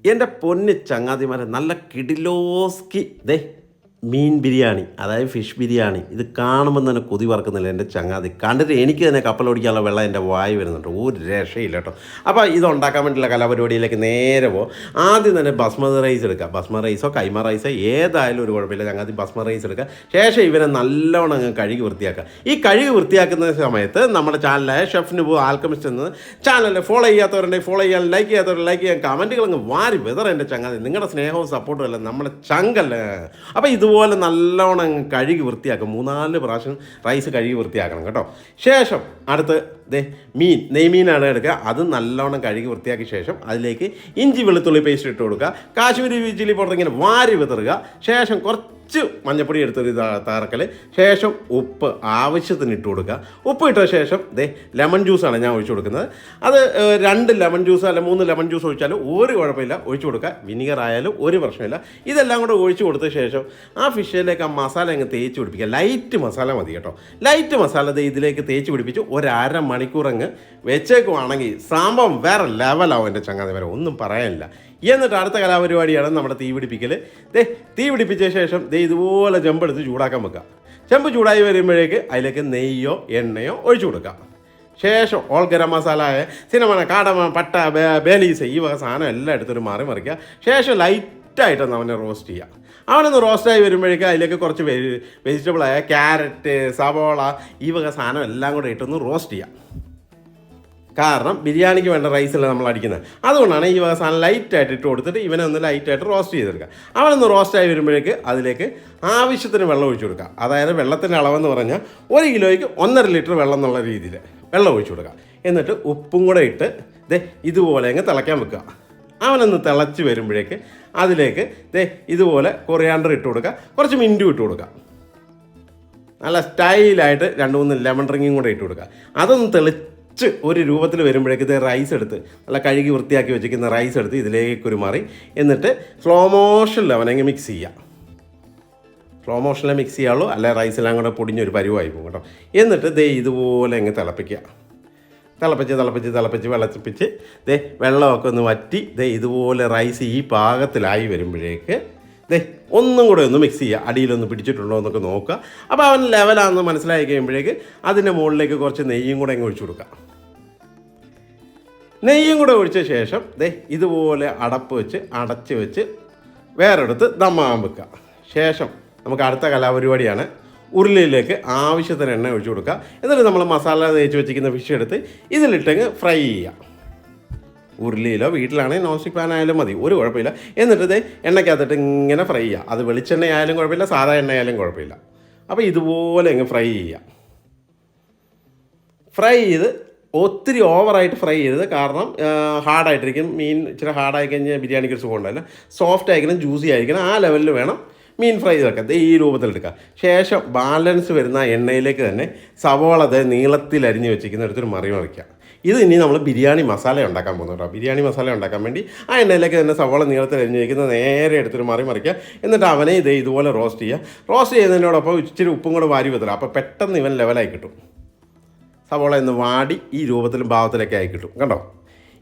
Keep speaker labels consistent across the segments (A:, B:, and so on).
A: എൻ്റെ പൊന്ന് ചങ്ങാതിമാരെ നല്ല കിടിലോസ്കി ദേ മീൻ ബിരിയാണി, അതായത് ഫിഷ് ബിരിയാണി. ഇത് കാണുമ്പോൾ തന്നെ കൊതി പറക്കുന്നില്ല എൻ്റെ ചങ്ങാതി. കണ്ടിട്ട് എനിക്ക് തന്നെ കപ്പലോടിക്കാനുള്ള വെള്ളം എൻ്റെ വായി വരുന്നുണ്ട്. ഒരു രക്ഷയില്ല കേട്ടോ. അപ്പോൾ ഇത് ഉണ്ടാക്കാൻ വേണ്ടിയുള്ള കലാപരിപാടിയിലേക്ക് നേരെ പോകും. ആദ്യം തന്നെ ബസ്മതി റൈസ് എടുക്കുക. ബസ്മതി റൈസോ കൈമ റൈസോ ഏതായാലും ഒരു കുഴപ്പമില്ല. ചങ്ങാതി ബസ്മതി റൈസ് എടുക്കുക. ശേഷം ഇവനെ നല്ലോണം അങ്ങ് കഴുകി വൃത്തിയാക്കുക. ഈ കഴുകി വൃത്തിയാക്കുന്ന സമയത്ത് നമ്മുടെ ചാനലായ ഷെഫ് നിബു ആൽക്കമിസ്റ്റ് എന്ന ചാനലിൽ ഫോളോ ചെയ്യാത്തവരുണ്ടെങ്കിൽ ഫോളോ ചെയ്യാൻ, ലൈക്ക് ചെയ്യാത്തവർ ലൈക്ക് ചെയ്യാൻ, കമൻറ്റുകൾ അങ്ങ് വാരി വെതർ എൻ്റെ ചങ്ങാതി. നിങ്ങളുടെ സ്നേഹവും സപ്പോർട്ടും അല്ല നമ്മുടെ ചങ്കല്ലേ. അപ്പോൾ ഇതുപോലെ നല്ലോണം കഴുകി വൃത്തിയാക്കും. 3-4 പ്രാവശ്യം റൈസ് കഴുകി വൃത്തിയാക്കണം കേട്ടോ. ശേഷം അടുത്ത് നെയ്മീനാണ് എടുക്കുക. അത് നല്ലോണം കഴുകി വൃത്തിയാക്കിയ ശേഷം അതിലേക്ക് ഇഞ്ചി വെളുത്തുള്ളി പേസ്റ്റ് ഇട്ട് കൊടുക്കുക. കാശ്മീരി ചില്ലി പൗഡർ ഇങ്ങനെ വാരി വിതറുക. ശേഷം കുറച്ച് മഞ്ഞപ്പൊടി എടുത്തൊരു തറക്കൽ. ശേഷം ഉപ്പ് ആവശ്യത്തിന് ഇട്ട് കൊടുക്കുക. ഉപ്പ് ഇട്ട ശേഷം ലെമൺ ജ്യൂസാണ് ഞാൻ ഒഴിച്ചു കൊടുക്കുന്നത്. അത് 2 ലെമൺ ജ്യൂസ് അല്ല 3 ലെമൺ ജ്യൂസ് ഒഴിച്ചാലും ഒരു കുഴപ്പമില്ല, ഒഴിച്ചു കൊടുക്കുക. വിനിഗർ ആയാലും ഒരു പ്രശ്നമില്ല. ഇതെല്ലാം കൂടെ ഒഴിച്ചു കൊടുത്ത ശേഷം ആ ഫിഷിലേക്ക് ആ മസാല അങ്ങ് തേച്ച് പിടിപ്പിക്കുക. ലൈറ്റ് മസാല മതി കേട്ടോ. ലൈറ്റ് മസാല ഇതിലേക്ക് തേച്ച് പിടിപ്പിച്ച് ഒരു അരമണിക്കൂർ അങ്ങ് വെച്ചേക്കുവാണെങ്കിൽ സംഭവം വേറെ ലെവലാവും എൻ്റെ ചങ്ങാതി. വരെ ഒന്നും പറയാനില്ല. എന്നിട്ട് അടുത്ത കലാപരിപാടിയാണ് നമ്മുടെ തീ പിടിപ്പിക്കൽ. തീ പിടിപ്പിച്ച ശേഷം ഇതുപോലെ ചെമ്പെടുത്ത് ചൂടാക്കാൻ വെക്കുക. ചെമ്പ് ചൂടായി വരുമ്പോഴേക്ക് അതിലേക്ക് നെയ്യോ എണ്ണയോ ഒഴിച്ചു കൊടുക്കുക. ശേഷം ഓൾ ഗരം മസാല, സിനമൺ, കാടമ, പട്ട, ബേലീസ് ഈ വക സാധനം എല്ലാം എടുത്തൊരു മറിക്കുക. ശേഷം ലൈറ്റായിട്ടൊന്ന് അവനെ റോസ്റ്റ് ചെയ്യുക. അവനൊന്ന് റോസ്റ്റായി വരുമ്പോഴേക്കും അതിലേക്ക് കുറച്ച് വെജിറ്റബിളായ ക്യാരറ്റ്, സവോള ഈ വക സാധനം എല്ലാം കൂടെ ഇട്ടൊന്ന് റോസ്റ്റ് ചെയ്യുക. കാരണം ബിരിയാണിക്ക് വേണ്ട റൈസല്ല നമ്മൾ അടിക്കുന്നത്. അതുകൊണ്ടാണ് ഈ വക സാധനം ലൈറ്റായിട്ട് ഇട്ട് കൊടുത്തിട്ട് ഇവനെ ഒന്ന് ലൈറ്റായിട്ട് റോസ്റ്റ് ചെയ്തെടുക്കുക. അവനൊന്ന് റോസ്റ്റായി വരുമ്പോഴേക്ക് അതിലേക്ക് ആവശ്യത്തിന് വെള്ളം ഒഴിച്ചു കൊടുക്കുക. അതായത് വെള്ളത്തിൻ്റെ അളവെന്ന് പറഞ്ഞാൽ 1 കിലോയ്ക്ക് 1.5 ലിറ്റർ വെള്ളം എന്നുള്ള രീതിയിൽ വെള്ളം ഒഴിച്ചു കൊടുക്കുക. എന്നിട്ട് ഉപ്പും കൂടെ ഇട്ട് ഇതുപോലെ അങ്ങ് തിളയ്ക്കാൻ വെക്കുക. അവനൊന്ന് തിളച്ച് വരുമ്പോഴേക്ക് അതിലേക്ക് ഇതുപോലെ കൊറിയാണ്ടർ ഇട്ട് കൊടുക്കുക. കുറച്ച് മിൻറ്റും ഇട്ട് കൊടുക്കുക. നല്ല സ്റ്റൈലായിട്ട് 2-3 ലെമൺ ഡ്രിങ്കും കൂടെ ഇട്ട് കൊടുക്കുക. അതൊന്ന് ഒരു രൂപത്തിൽ വരുമ്പോഴേക്ക് റൈസ് എടുത്ത് നല്ല കഴുകി വൃത്തിയാക്കി വെച്ചിരിക്കുന്ന റൈസ് എടുത്ത് ഇതിലേക്കൊരു മാറി എന്നിട്ട് സ്ലോ മോഷനിൽ അവനങ്ങ് മിക്സ് ചെയ്യുക. സ്ലോ മോഷനിൽ മിക്സ് ചെയ്യാവുള്ളൂ, അല്ലെ റൈസെല്ലാം കൂടെ പൊടിഞ്ഞൊരു പരുവായി പോകും കേട്ടോ. എന്നിട്ട് ഇതുപോലെ അങ്ങ് തിളപ്പിക്കുക. തിളപ്പിച്ച് വെള്ളത്തിപ്പിച്ച് വെള്ളമൊക്കെ ഒന്ന് വറ്റി ഇതുപോലെ റൈസ് ഈ പാകത്തിലായി വരുമ്പോഴേക്ക് ഒന്നും കൂടെ ഒന്ന് മിക്സ് ചെയ്യുക. അടിയിലൊന്ന് പിടിച്ചിട്ടുണ്ടോ എന്നൊക്കെ നോക്കുക. അപ്പോൾ അവൻ ലെവലാണെന്ന് മനസ്സിലായി കഴിയുമ്പോഴേക്ക് അതിൻ്റെ മുകളിലേക്ക് കുറച്ച് നെയ്യും കൂടെ അങ്ങ് ഒഴിച്ചു കൊടുക്കുക. നെയ്യും കൂടെ ഒഴിച്ച ശേഷം ഇതുപോലെ അടച്ച് വെച്ച് വേറെടുത്ത് ദമ്മാൻ വെക്കുക. ശേഷം നമുക്ക് അടുത്ത കലാപരിപാടിയാണ്. ഉരുളിയിലേക്ക് ആവശ്യത്തിന് എണ്ണ ഒഴിച്ചു കൊടുക്കുക. എന്നിട്ട് നമ്മൾ മസാല തേച്ച് വെച്ചിരിക്കുന്ന ഫിഷ് എടുത്ത് ഇതിലിട്ടങ്ങ് ഫ്രൈ ചെയ്യുക. ഉരുളിയിലോ വീട്ടിലാണെങ്കിൽ നോൺ സ്റ്റിക്ക് പാൻ ആയാലും മതി, ഒരു കുഴപ്പമില്ല. എന്നിട്ട് എണ്ണയ്ക്കകത്തിട്ട് ഇങ്ങനെ ഫ്രൈ ചെയ്യുക. അത് വെളിച്ചെണ്ണ ആയാലും കുഴപ്പമില്ല, സാധാ എണ്ണ ആയാലും കുഴപ്പമില്ല. അപ്പോൾ ഇതുപോലെ അങ്ങ് ഫ്രൈ ചെയ്യുക. ഫ്രൈ ചെയ്ത് ഒത്തിരി ഓവറായിട്ട് ഫ്രൈ ചെയ്തത്. കാരണം ഹാർഡായിട്ടിരിക്കും മീൻ. ഇച്ചിരി ഹാർഡായി കഴിഞ്ഞാൽ ബിരിയാണിക്ക് ഒരു സുഖം ഉണ്ടാവില്ല. സോഫ്റ്റ് ആയിരിക്കണം, ജ്യൂസി ആയിരിക്കണം. ആ ലെവലിൽ വേണം മീൻ ഫ്രൈ ചെയ്തെടുക്കുക. ഈ രൂപത്തിലെടുക്കുക. ശേഷം ബാലൻസ് വരുന്ന എണ്ണയിലേക്ക് തന്നെ സവോള നീളത്തിൽ അരിഞ്ഞ് വെച്ചിരിക്കുന്ന എടുത്തൊരു മറിക്കുക. ഇത് ഇനി നമ്മൾ ബിരിയാണി മസാല ഉണ്ടാക്കാൻ പോകുന്നു കേട്ടോ. ബിരിയാണി മസാല ഉണ്ടാക്കാൻ വേണ്ടി ആ എണ്ണയിലേക്ക് തന്നെ സവോള നീളത്തിൽ അരിഞ്ഞ് വയ്ക്കുന്നത് നേരെ എടുത്തൊരു മറിക്കുക. എന്നിട്ട് അവനെ ഇതുപോലെ റോസ്റ്റ് ചെയ്യുക. റോസ്റ്റ് ചെയ്യുന്നതിനോടൊപ്പം ഇച്ചിരി ഉപ്പും കൂടെ വാരി വെത്തണം. അപ്പോൾ പെട്ടെന്ന് ഇവൻ ലെവലായി കിട്ടും. സവോള ഒന്ന് വാടി ഈ രൂപത്തിലും ഭാവത്തിലൊക്കെ ആയി കിട്ടും. കണ്ടോ?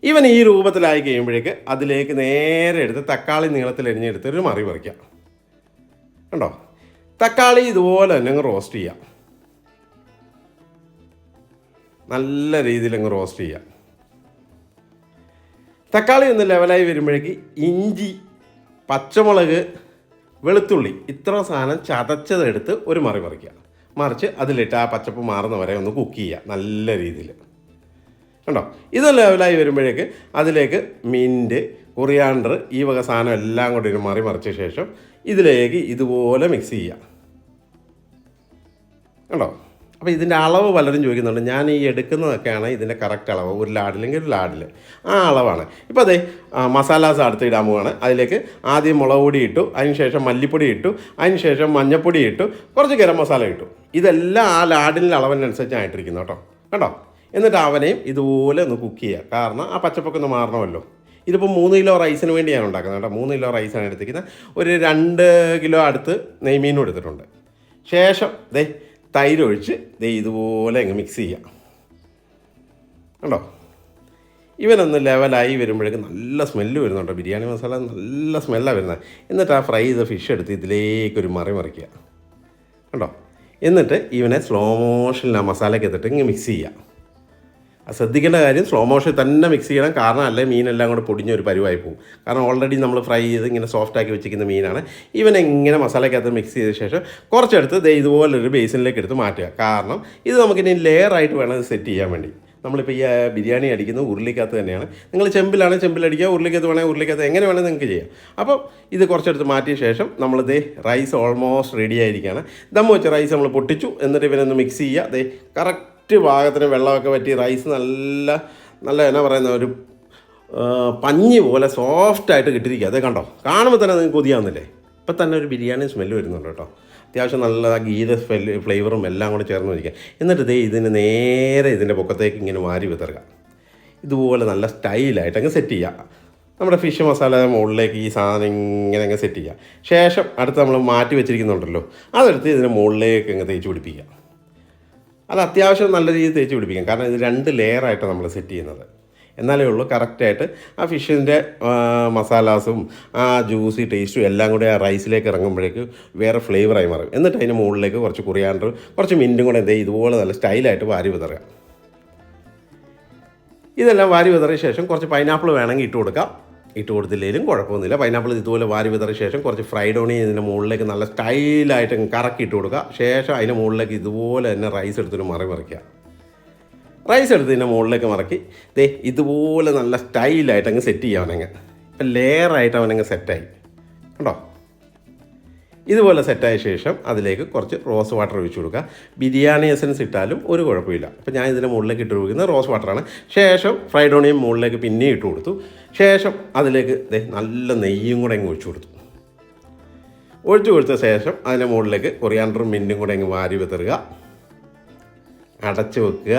A: ഇവൻ ഈ രൂപത്തിലായി കഴിയുമ്പോഴേക്ക് അതിലേക്ക് നേരെ എടുത്ത് തക്കാളി നീളത്തിൽ അരിഞ്ഞെടുത്തൊരു മറിക്കുക. കണ്ടോ? തക്കാളി ഇതുപോലെ തന്നെ അങ്ങ് റോസ്റ്റ് ചെയ്യാം. നല്ല രീതിയിൽ അങ്ങ് റോസ്റ്റ് ചെയ്യാം. തക്കാളി ഒന്ന് ലെവലായി വരുമ്പോഴേക്ക് ഇഞ്ചി, പച്ചമുളക്, വെളുത്തുള്ളി ഇത്ര സാധനം ചതച്ചതെടുത്ത് ഒരു മറിക്കുക. മറിച്ച് അതിലിട്ട് ആ പച്ചപ്പ് മാറുന്ന വരെ ഒന്ന് കുക്ക് ചെയ്യുക നല്ല രീതിയിൽ. കണ്ടോ? ഇത് ലെവലായി വരുമ്പോഴേക്ക് അതിലേക്ക് മിൻറ്റ്, കൊറിയാണ്ടർ ഈ വക സാധനം എല്ലാം കൂടി ഒരു മറിച്ച ശേഷം ഇതിലേക്ക് ഇതുപോലെ മിക്സ് ചെയ്യുക. കണ്ടോ? അപ്പോൾ ഇതിൻ്റെ അളവ് പലരും ചോദിക്കുന്നുണ്ട്. ഞാൻ ഈ എടുക്കുന്നതൊക്കെയാണ് ഇതിൻ്റെ കറക്റ്റ് അളവ്. ഒരു ലാഡില്ലെങ്കിൽ ഒരു ലാഡിൽ ആ അളവാണ്. ഇപ്പോൾ മസാലാസ് അടുത്ത് ഇടാൻ പോവാണ്. അതിലേക്ക് ആദ്യം മുളക് പൊടി ഇട്ടു, അതിനുശേഷം മല്ലിപ്പൊടി ഇട്ടു, അതിനുശേഷം മഞ്ഞൾപ്പൊടി ഇട്ടു, കുറച്ച് ഗരം മസാല ഇട്ടു. ഇതെല്ലാം ആ ലാഡിൻ്റെ അളവിനനുസരിച്ചായിട്ടിരിക്കുന്നു കേട്ടോ. കണ്ടോ? എന്നിട്ട് അവനെയും ഇതുപോലെ ഒന്ന് കുക്ക് ചെയ്യുക. കാരണം ആ പച്ചപ്പൊക്കെ ഒന്ന് മാറണമല്ലോ. ഇതിപ്പോൾ 3 കിലോ റൈസിന് വേണ്ടിയാണ് ഉണ്ടാക്കുന്നത് കേട്ടോ. 3 കിലോ റൈസാണ് എടുത്തിരിക്കുന്നത്. ഒരു 2 കിലോ അടുത്ത് നെയ്മീനും എടുത്തിട്ടുണ്ട്. ശേഷം തൈര് ഒഴിച്ച് ഇതുപോലെ അങ്ങ് മിക്സ് ചെയ്യുക. കണ്ടോ? ഇവനൊന്ന് ലെവലായി വരുമ്പോഴേക്കും നല്ല സ്മെല്ല് വരുന്നുണ്ട്. ബിരിയാണി മസാല നല്ല സ്മെല്ലാണ് വരുന്നത്. എന്നിട്ട് ആ ഫ്രൈ ചെയ്ത ഫിഷ് എടുത്ത് ഇതിലേക്കൊരു മറിക്കുക കണ്ടോ. എന്നിട്ട് ഇവനെ സ്ലോ മോഷനിൽ ആ മസാലയ്ക്ക് എത്തിട്ട് ഇങ്ങനെ മിക്സ് ചെയ്യുക. ശ്രദ്ധിക്കേണ്ട കാര്യം സ്ലോ മോഷൻ തന്നെ മിക്സ് ചെയ്യണം. കാരണം അല്ലെങ്കിൽ മീനെല്ലാം കൂടെ പൊടിഞ്ഞൊരു പരുവായി പോകും. കാരണം ഓൾറെഡി നമ്മൾ ഫ്രൈ ചെയ്ത് ഇങ്ങനെ സോഫ്റ്റാക്കി വെച്ചിരിക്കുന്ന മീനാണ്. ഇവനെ ഇങ്ങനെ മസാലയ്ക്കകത്ത് മിക്സ് ചെയ്ത ശേഷം കുറച്ചെടുത്ത് ഇതുപോലൊരു ബേസിനിലേക്ക് എടുത്ത് മാറ്റുക. കാരണം ഇത് നമുക്കിനി ലെയറായിട്ട് വേണം സെറ്റ് ചെയ്യാൻ വേണ്ടി. നമ്മളിപ്പോൾ ഈ ബിരിയാണി അടിക്കുന്നത് ഉരുളിക്കകത്ത് തന്നെയാണ്. നിങ്ങൾ ചെമ്പിലാണ് ചെമ്പിലടിക്കുക, ഉരുളിക്കകത്ത് വേണമെങ്കിൽ ഉരുളിക്കകത്ത്, എങ്ങനെ വേണമെങ്കിൽ നിങ്ങൾക്ക് ചെയ്യാം. അപ്പോൾ ഇത് കുറച്ചെടുത്ത് മാറ്റിയ ശേഷം റൈസ് ഓൾമോസ്റ്റ് റെഡി ആയിരിക്കുകയാണ്. ദം വെച്ച റൈസ് നമ്മൾ പൊട്ടിച്ചു. എന്നിട്ട് ഇവനൊന്ന് മിക്സ് ചെയ്യുക. കറക്റ്റ് ഭാഗത്തിന് വെള്ളമൊക്കെ പറ്റി റൈസ് നല്ല നല്ല എന്നാ പറയുന്ന ഒരു പഞ്ഞി പോലെ സോഫ്റ്റായിട്ട് കിട്ടിയിരിക്കുക. അതേ കണ്ടോ, കാണുമ്പോൾ തന്നെ നിങ്ങൾക്ക് കൊതിയാവുന്നില്ലേ? ഇപ്പം തന്നെ ഒരു ബിരിയാണി സ്മെല്ല് വരുന്നുണ്ട് കേട്ടോ. അത്യാവശ്യം നല്ല ഗീത ഫ്ലേവറും എല്ലാം കൂടെ ചേർന്ന് വയ്ക്കുക. എന്നിട്ട് ഇതിന് നേരെ ഇതിൻ്റെ പൊക്കത്തേക്ക് ഇങ്ങനെ വാരി വിതറുക. ഇതുപോലെ നല്ല സ്റ്റൈലായിട്ട് അങ്ങ് സെറ്റ് ചെയ്യുക. നമ്മുടെ ഫിഷ് മസാല മുകളിലേക്ക് ഈ സാധനം ഇങ്ങനെ അങ്ങ് സെറ്റ് ചെയ്യുക. ശേഷം അടുത്ത് നമ്മൾ മാറ്റി വെച്ചിരിക്കുന്നുണ്ടല്ലോ, അതെടുത്ത് ഇതിൻ്റെ മുകളിലേക്ക് അങ്ങ് തേച്ച് പിടിപ്പിക്കുക. അത് അത്യാവശ്യം നല്ല രീതിയിൽ തേച്ച് പിടിപ്പിക്കാം. കാരണം ഇത് 2 ലെയറായിട്ടാണ് നമ്മൾ സെറ്റ് ചെയ്യുന്നത്. എന്നാലേ ഉള്ളൂ കറക്റ്റായിട്ട് ആ ഫിഷിൻ്റെ മസാലാസും ആ ജ്യൂസി ടേസ്റ്റും എല്ലാം കൂടി ആ റൈസിലേക്ക് ഇറങ്ങുമ്പോഴേക്ക് വേറെ ഫ്ലേവറായി മാറും. എന്നിട്ട് അതിൻ്റെ മുകളിലേക്ക് കുറച്ച് കുറിയാണ്ടർ, കുറച്ച് മിൻറ്റും കൂടെ ഇതുപോലെ നല്ല സ്റ്റൈലായിട്ട് വാരി വിതറുക. ഇതെല്ലാം വാരി വിതറിയ ശേഷം കുറച്ച് പൈനാപ്പിൾ വേണമെങ്കിൽ ഇട്ട് കൊടുക്കാം. ഇട്ട് കൊടുത്തില്ലെങ്കിലും കുഴപ്പമൊന്നുമില്ല. പൈനാപ്പിൾ ഇതുപോലെ വാരി വിതറിയ ശേഷം കുറച്ച് ഫ്രൈഡ് ഓണിയൻ ഇതിൻ്റെ മുകളിലേക്ക് നല്ല സ്റ്റൈലായിട്ട് കറക്കി ഇട്ട് കൊടുക്കുക. ശേഷം അതിൻ്റെ മുകളിലേക്ക് ഇതുപോലെ തന്നെ റൈസ് എടുത്തിട്ട് മറിക്കുക. റൈസ് എടുത്ത് ഇതിൻ്റെ മുകളിലേക്ക് മറക്കി ഇതുപോലെ നല്ല സ്റ്റൈലായിട്ട് അങ്ങ് സെറ്റ് ചെയ്യുക. അവനങ്ങ് ഇപ്പം ലെയറായിട്ട് അവനങ്ങ് സെറ്റായി കണ്ടോ. ഇതുപോലെ സെറ്റായ ശേഷം അതിലേക്ക് കുറച്ച് റോസ് വാട്ടർ ഒഴിച്ച് കൊടുക്കുക. ബിരിയാണി എസൻസ് ഇട്ടാലും ഒരു കുഴപ്പമില്ല. അപ്പോൾ ഞാൻ ഇതിൻ്റെ മുകളിലേക്ക് ഇട്ട് കൊടുക്കുന്നത് റോസ് വാട്ടറാണ്. ശേഷം ഫ്രൈഡ് ഓണിയൻ മുകളിലേക്ക് പിന്നെയും ഇട്ട് കൊടുത്തു. ശേഷം അതിലേക്ക് നല്ല നെയ്യും കൂടെ അങ്ങ് ഒഴിച്ചു കൊടുത്തു. ഒഴിച്ചു കൊടുത്ത ശേഷം അതിൻ്റെ മുകളിലേക്ക് കൊറിയാണ്ടറും മിൻറ്റും കൂടെ അങ്ങ് വാരി വിതറുക. അടച്ച് വെക്കുക.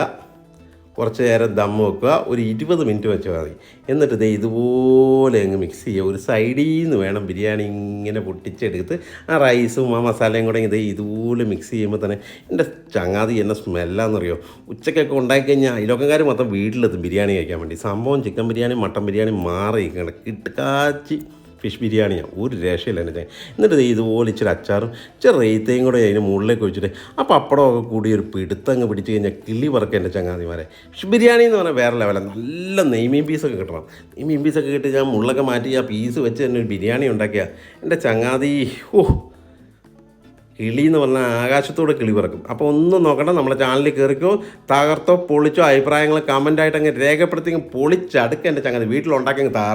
A: കുറച്ച് നേരം ദം വെക്കുക. ഒരു 20 മിനിറ്റ് വെച്ചാൽ മതി. എന്നിട്ട് ഇതുപോലെ അങ്ങ് മിക്സ് ചെയ്യുക. ഒരു സൈഡിൽ നിന്ന് വേണം ബിരിയാണി ഇങ്ങനെ പൊട്ടിച്ചെടുത്ത് ആ റൈസും ആ മസാലയും കൂടെ ഇതുപോലെ മിക്സ് ചെയ്യുമ്പോൾ തന്നെ എൻ്റെ ചങ്ങാതി എന്നെ സ്മെല്ലാന്നറിയോ. ഉച്ചക്കൊക്കെ ഉണ്ടാക്കിക്കഴിഞ്ഞാൽ അയലോക്കക്കാർ മൊത്തം വീട്ടിലെത്തും ബിരിയാണി കഴിക്കാൻ വേണ്ടി. സംഭവം ചിക്കൻ ബിരിയാണി മട്ടൻ ബിരിയാണി മാറി കിട്ടുകാച്ചി ഫിഷ് ബിരിയാണിയാണ്. ഒരു രക്ഷയില്ല എൻ്റെ. എന്നിട്ട് ഇതുപോലെ ഇച്ചിരി അച്ചാറും ഇച്ചിരി റേത്തയും കൂടെ അതിന് മുകളിലേക്ക് വെച്ചിട്ട് ആ പപ്പടമൊക്കെ കൂടി ഒരു പിടുത്തങ്ങ് പിടിച്ച് കഴിഞ്ഞാൽ കിളി പറക്കുക എൻ്റെ ചങ്ങാതിമാരെ. ഫിഷ് ബിരിയാണി എന്ന് പറഞ്ഞാൽ വേറെ ലെവലാണ്. നല്ല നെയ്മീൻ പീസൊക്കെ കിട്ടണം. നെയ്മീൻ പീസൊക്കെ കിട്ടി ഞാൻ മുള്ളൊക്കെ മാറ്റി ആ പീസ് വെച്ച് തന്നെ ഒരു ബിരിയാണി ഉണ്ടാക്കിയ എൻ്റെ ചങ്ങാതി കിളി എന്ന് പറഞ്ഞാൽ ആകാശത്തോടെ കിളി പറക്കും. അപ്പോൾ ഒന്നും നോക്കണ്ട, നമ്മുടെ ചാനലിൽ കയറിക്കോ, തകർത്തോ പൊളിച്ചോ, അഭിപ്രായങ്ങൾ കമൻ്റായിട്ട് അങ്ങ് രേഖപ്പെടുത്തി പൊളിച്ചടുക്കുക എൻ്റെ ചങ്ങാതി. വീട്ടിലുണ്ടാക്കി താറ